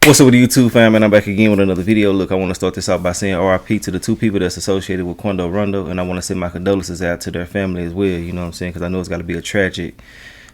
What's up with the YouTube fam, and I'm back again with another video. Look, I want to start this off by saying RIP to the two people that's associated with QUANDO Rondo, and I want to send my condolences out to their family as well, you know what I'm saying, because I know it's got to be a tragic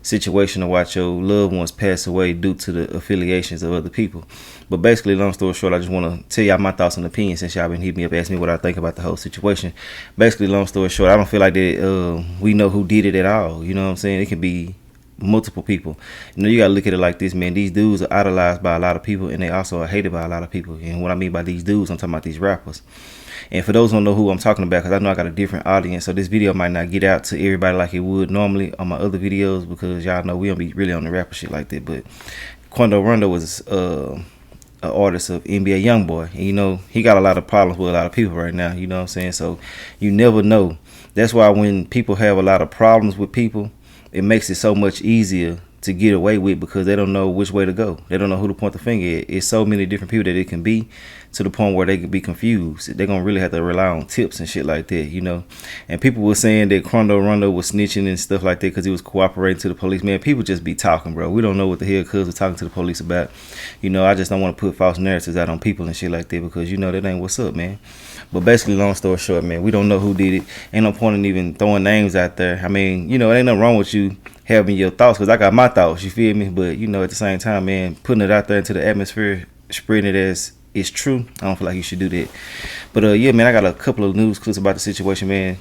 situation to watch your loved ones pass away due to the affiliations of other people. But basically, long story short, I just want to tell y'all my thoughts and opinions since y'all been hitting me up asking me what I think about the whole situation. Basically, long story short, I don't feel like that we know who did it at all, you know what I'm saying. It can be multiple people. You know, you gotta look at it like this, man. These dudes are idolized by a lot of people, and they also are hated by a lot of people. And what I mean by these dudes, I'm talking about these rappers. And for those who don't know who I'm talking about, because I know I got a different audience, so this video might not get out to everybody like it would normally on my other videos, because y'all know we don't be really on the rapper shit like that. But QUANDO Rondo was an artist of NBA YoungBoy, and you know he got a lot of problems with a lot of people right now. You know what I'm saying? So you never know. That's why when people have a lot of problems with people, it makes it so much easier to get away with, because they don't know which way to go. They don't know who to point the finger at. It's so many different people that it can be, to the point where they could be confused. They're going to really have to rely on tips and shit like that, you know. And people were saying that QUANDO Rondo was snitching and stuff like that because he was cooperating to the police. Man, people just be talking, bro. We don't know what the hell cuz was talking to the police about. You know, I just don't want to put false narratives out on people and shit like that, because, you know, that ain't what's up, man. But basically, long story short, man, we don't know who did it. Ain't no point in even throwing names out there. I mean, you know, it ain't nothing wrong with you having your thoughts, because I got my thoughts, you feel me? But, you know, at the same time, man, putting it out there into the atmosphere, spreading it as it's true, I don't feel like you should do that. But, yeah, man, I got a couple of news clips about the situation, man.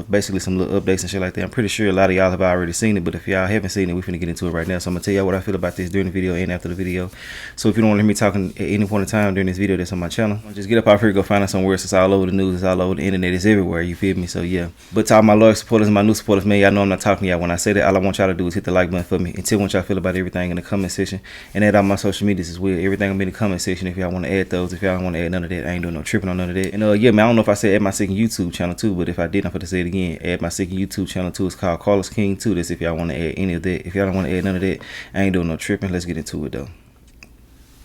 Basically some little updates and shit like that. I'm pretty sure a lot of y'all have already seen it, but if y'all haven't seen it, we're finna get into it right now. So I'm gonna tell y'all what I feel about this during the video and after the video. So if you don't want to hear me talking at any point in time during this video that's on my channel, just get up out here, go find us somewhere. It's all over the news, it's all over the internet, it's everywhere, you feel me? So yeah. But to all my loyal supporters and my new supporters, man, y'all know I'm not talking to y'all when I say that. All I want y'all to do is hit the like button for me and tell what y'all feel about everything in the comment section, and add all my social medias as well. Everything will be in the comment section if y'all want to add those. If y'all don't want to add none of that, I ain't doing no tripping on none of that. And yeah, man, I don't know if I said add my second YouTube channel too, but if I did, I'm gonna say it again. Add my second YouTube channel too. It's called Carlos King too. That's if y'all want to add any of that. If y'all don't want to add none of that, I ain't doing no tripping. Let's get into it though.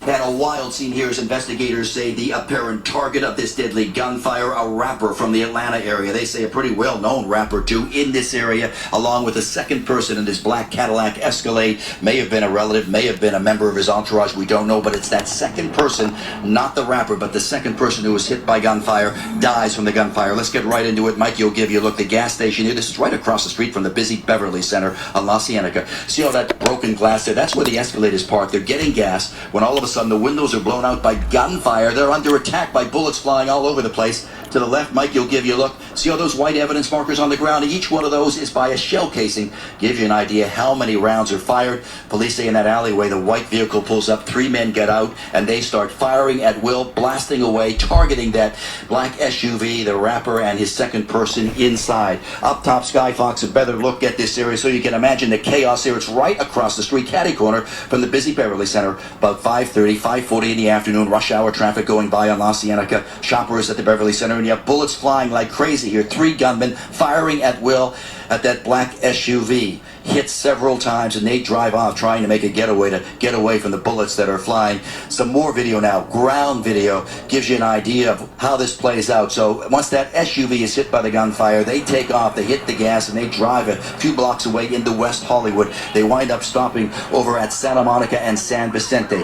And a wild scene here as investigators say the apparent target of this deadly gunfire, a rapper from the Atlanta area. They say a pretty well-known rapper too in this area, along with a second person in this black Cadillac Escalade. May have been a relative, may have been a member of his entourage, we don't know, but it's that second person, not the rapper, but the second person who was hit by gunfire, dies from the gunfire. Let's get right into it. Mike, you'll give you a look. The gas station here, this is right across the street from the busy Beverly Center on La Cienega. See all that broken glass there? That's where the Escalade is parked. They're getting gas when all of a sudden the windows are blown out by gunfire. They're under attack by bullets flying all over the place. To the left, Mike, you'll give you a look. See all those white evidence markers on the ground? Each one of those is by a shell casing. Gives you an idea how many rounds are fired. Police say in that alleyway, the white vehicle pulls up, 3 men get out, and they start firing at will, blasting away, targeting that black SUV, the rapper, and his second person inside. Up top, Sky Fox, a better look at this area, so you can imagine the chaos here. It's right across the street, catty corner from the busy Beverly Center. About 5:30, 5:40 in the afternoon, rush hour traffic going by on La Cienega. Shoppers at the Beverly Center, and you have bullets flying like crazy here. 3 gunmen firing at will at that black SUV. Hit several times, and they drive off trying to make a getaway to get away from the bullets that are flying. Some more video now, ground video, gives you an idea of how this plays out. So once that SUV is hit by the gunfire, they take off, they hit the gas, and they drive a few blocks away into West Hollywood. They wind up stopping over at Santa Monica and San Vicente.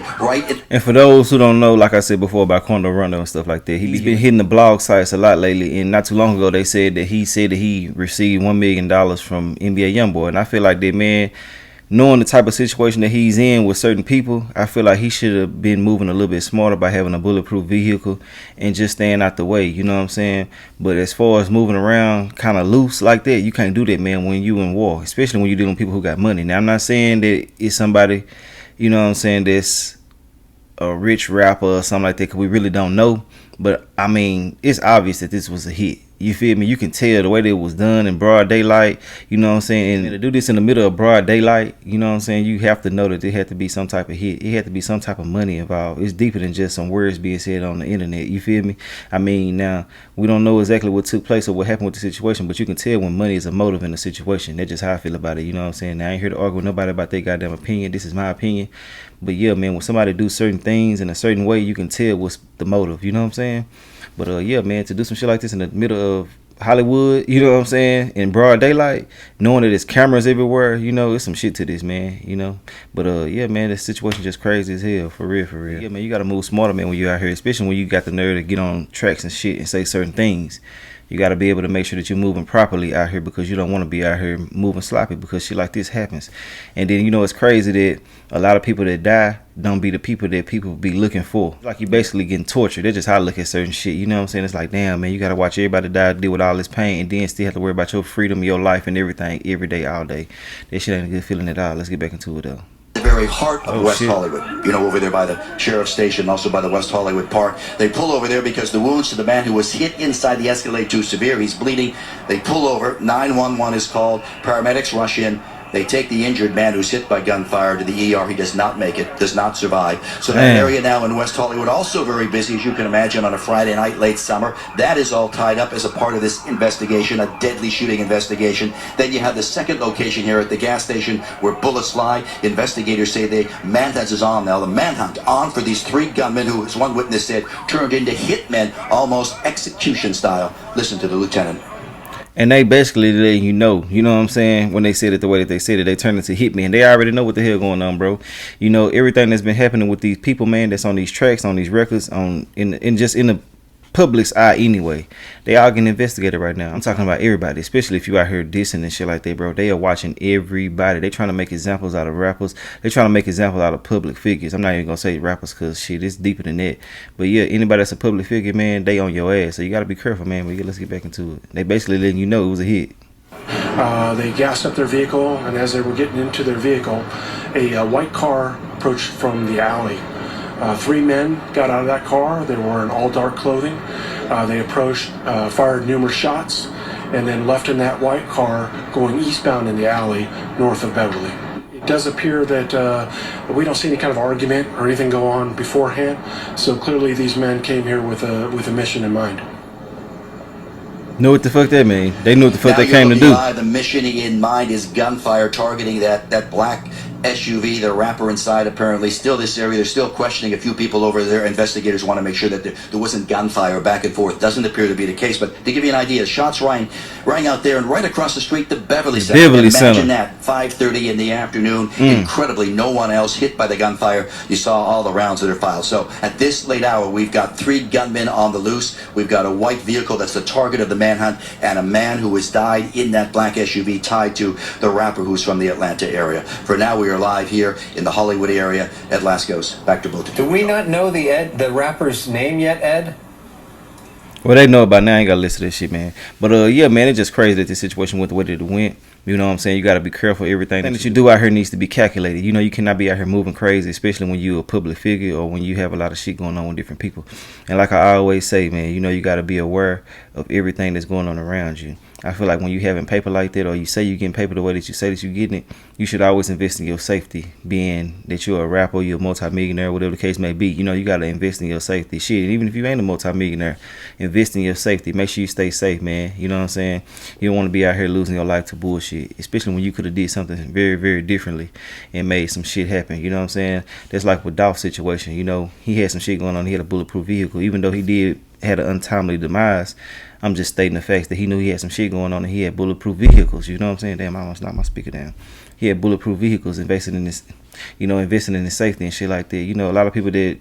And for those who don't know, like I said before about QUANDO Rondo and stuff like that, he's been hitting the blog sites a lot lately. And not too long ago, they said that he received $1 million from NBA YoungBoy. And I feel like that, man, knowing the type of situation that he's in with certain people, I feel like he should have been moving a little bit smarter by having a bulletproof vehicle and just staying out the way, you know what I'm saying? But as far as moving around kind of loose like that, you can't do that, man, when you in war, especially when you're dealing with people who got money. Now, I'm not saying that it's somebody, you know what I'm saying, that's a rich rapper or something like that, because we really don't know. But I mean, it's obvious that this was a hit. You feel me? You can tell the way that it was done in broad daylight, you know what I'm saying? And to do this in the middle of broad daylight, you know what I'm saying? You have to know that there had to be some type of hit. It had to be some type of money involved. It's deeper than just some words being said on the internet. You feel me? I mean, now, we don't know exactly what took place or what happened with the situation, but you can tell when money is a motive in the situation. That's just how I feel about it, you know what I'm saying? Now, I ain't here to argue with nobody about their goddamn opinion. This is my opinion. But yeah, man, when somebody do certain things in a certain way, you can tell what's the motive, you know what I'm saying? But yeah, man, to do some shit like this in the middle of Hollywood, you know what I'm saying, in broad daylight, knowing that there's cameras everywhere, you know, it's some shit to this, man, you know. But yeah, man, this situation just crazy as hell, for real, for real. Yeah, man, you gotta move smarter, man, when you're out here, especially when you got the nerve to get on tracks and shit and say certain things. You got to be able to make sure that you're moving properly out here, because you don't want to be out here moving sloppy, because shit like this happens. And then, you know, it's crazy that a lot of people that die don't be the people that people be looking for. It's like you basically getting tortured. That's just how I look at certain shit. You know what I'm saying? It's like, damn, man, you got to watch everybody die, deal with all this pain, and then still have to worry about your freedom, your life, and everything every day, all day. That shit ain't a good feeling at all. Let's get back into it, though. The very heart of West Hollywood, you know, over there by the sheriff's station, also by the West Hollywood Park. They pull over there because the wounds to the man who was hit inside the Escalade too severe. He's bleeding. They pull over. 911 is called. Paramedics rush in. They take the injured man who's hit by gunfire to the ER. He does not make it, does not survive. So that area now in West Hollywood, also very busy, as you can imagine, on a Friday night, late summer. That is all tied up as a part of this investigation, a deadly shooting investigation. Then you have the second location here at the gas station where bullets fly. Investigators say the manhunt is on now. The manhunt on for these three gunmen who, as one witness said, turned into hitmen, almost execution style. Listen to the lieutenant. And they basically letting you know what I'm saying, when they said it the way that they said it, they turned into hitmen. They already know what the hell going on, bro. You know, everything that's been happening with these people, man, that's on these tracks, on these records, just in the public's eye anyway. They all getting investigated right now. I'm talking about everybody, especially if you out here dissing and shit like that, bro. They are watching everybody. They trying to make examples out of rappers. They trying to make examples out of public figures. I'm not even gonna say rappers, because shit, it's deeper than that. But yeah, anybody that's a public figure, man, they on your ass. So you gotta be careful, man. But yeah, let's get back into it. They basically letting you know it was a hit. They gassed up their vehicle, and as they were getting into their vehicle, a white car approached from the alley. Three men got out of that car. They were in all dark clothing. They approached, fired numerous shots, and then left in that white car going eastbound in the alley north of Beverly. It does appear that we don't see any kind of argument or anything go on beforehand, so clearly these men came here with a mission in mind. Know what the fuck that mean? They knew what the fuck they came to do. The mission in mind is gunfire targeting that black SUV, the rapper inside apparently. Still this area, they're still questioning a few people over there. Investigators want to make sure that there wasn't gunfire back and forth. Doesn't appear to be the case, but to give you an idea, shots rang out there, and right across the street, the Beverly Center. Imagine that, 5:30 in the afternoon. Incredibly, no one else hit by the gunfire. You saw all the rounds that are filed. So at this late hour, we've got three gunmen on the loose. We've got a white vehicle that's the target of the manhunt, and a man who has died in that black SUV tied to the rapper who's from the Atlanta area. For now, we are live here in the Hollywood area at Lascaux. Back to both. Do we not know the rapper's name yet, Ed? Well, they know about now. I ain't gotta listen to this shit, man. But yeah, man, it's just crazy that this situation went the way that it went. You know what I'm saying? You got to be careful. Everything that you do out here needs to be calculated. You know, you cannot be out here moving crazy, especially when you're a public figure or when you have a lot of shit going on with different people. And like I always say, man, you know, you got to be aware of everything that's going on around you. I feel like when you having paper like that, or you say you're getting paper the way that you say that you're getting it, you should always invest in your safety. Being that you're a rapper, you're a multimillionaire, whatever the case may be, you know, you got to invest in your safety. Shit, and even if you ain't a multimillionaire, invest in your safety. Make sure you stay safe, man. You know what I'm saying? You don't want to be out here losing your life to bullshit, especially when you could have did something very, very differently and made some shit happen. You know what I'm saying? That's like with Dolph's situation. You know, he had some shit going on. He had a bulletproof vehicle, even though he had an untimely demise. I'm just stating the facts that he knew he had some shit going on, and he had bulletproof vehicles. You know what I'm saying? Damn, I almost knocked my speaker down. He had bulletproof vehicles, investing in this, you know, investing in his safety and shit like that. You know, a lot of people that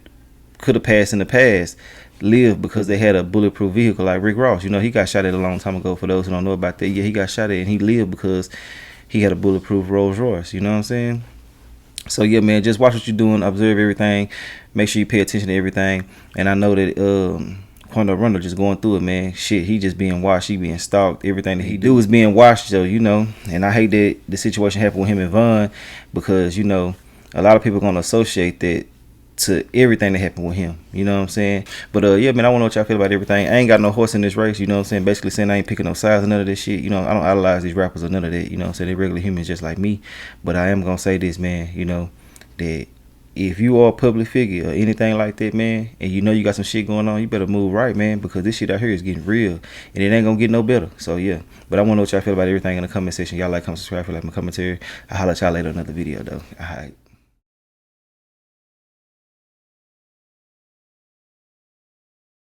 could have passed in the past lived because they had a bulletproof vehicle, like Rick Ross. You know, he got shot at a long time ago. For those who don't know about that, yeah, he got shot at, and he lived because he had a bulletproof Rolls Royce. You know what I'm saying? So yeah, man, just watch what you're doing, observe everything, make sure you pay attention to everything. And I know that RONDO just going through it, man. Shit, he just being watched, he being stalked. Everything that he do is being watched, though, you know. And I hate that the situation happened with him and Von, because, you know, a lot of people gonna associate that to everything that happened with him. You know what I'm saying? But yeah, man, I wanna know what y'all feel about everything. I ain't got no horse in this race, you know what I'm saying? Basically saying I ain't picking no sides or none of this shit. You know, I don't idolize these rappers or none of that, you know what I'm saying? They're regular humans just like me. But I am gonna say this, man, you know, that if you are a public figure or anything like that, man, and you know you got some shit going on, you better move right, man, because this shit out here is getting real, and it ain't gonna get no better. So yeah, but I want to know what y'all feel about everything in the comment section. Y'all like, comment, subscribe, feel like my commentary. I'll holler at y'all later on another video, though. All right.